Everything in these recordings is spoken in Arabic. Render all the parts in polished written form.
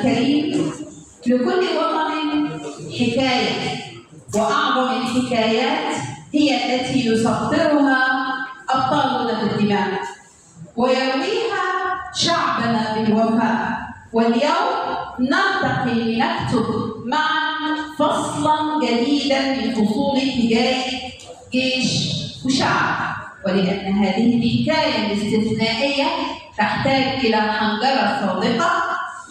الكريم لكل وطن حكاية، وأعظم الحكايات هي التي يسطرها أبطالنا بالدماء ويرويها شعبنا بالوفاء. واليوم نلتقي لنكتب معا فصلا جديدا من فصول حكاية جيش وشعب، ولأن هذه الحكاية الاستثنائية تحتاج إلى حنجرة صادقة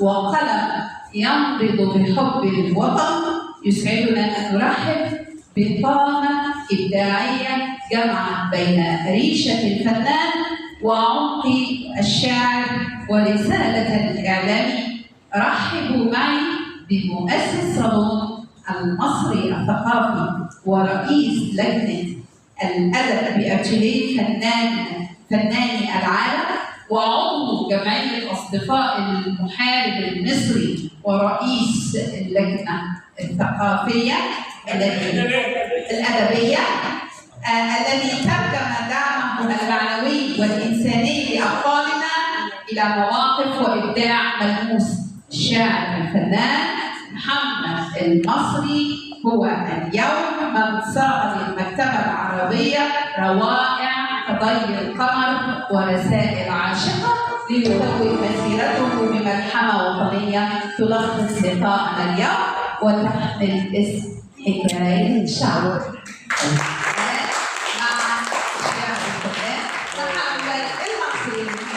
وقلم ينبض بحب الوطن. يسعدنا أن نرحب بقامة إبداعية جمعت بين ريشة الفنان وعمق الشاعر ورسالة الإعلامي. رحبوا معي بمؤسس صالون المصري الثقافي ورئيس لجنة الأدب بأتيليه فناني العالم، وعضو جمعية أصدقاء المحارب المصري ورئيس اللجنة الثقافية الأدبية الذي ترجم دعمه المعنوي والإنساني لأبطالنا إلى مواقف وإبداع ملموس. الشاعر الفنان محمد المصري هو اليوم من صاغ للمكتبة العربية روائع كضي القمر ورسائل عاشقة ليتوج مسيرته بملحمة وطنية تلخص لقاءنا اليوم وتحمل اسم حكاية شعب. مع الشاعر الفنان محمد المصري.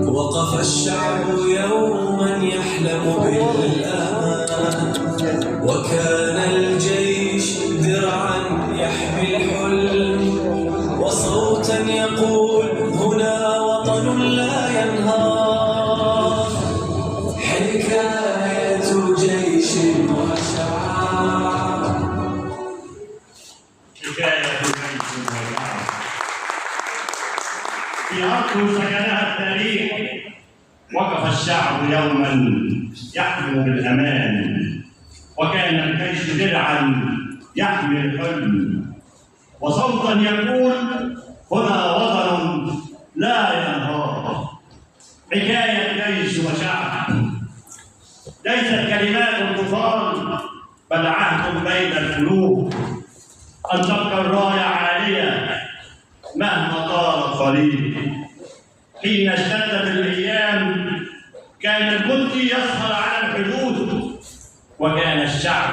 وقف الشعب يوما يحلم بالأمان، وكان الجيش درعا يحمي الحلم، وصوتا يقول هنا وطن لا ينهار. حكاية جيش وشعب. حكاية جيش وشعب في أرض سكنها التاريخ. وقف الشعب يوما يحلم بالأمان، وكان الجيش درعا يحمي الحلم، وصوتا يقول هنا وطن لا ينهار. حكاية جيش وشعب ليست كلمات تقال، بل عهد بين القلوب أن تبقى الراية عالية مهما طال الطريق. حين اشتدت الأيام كان الجندي يسهر على الحدود، وكان الشعب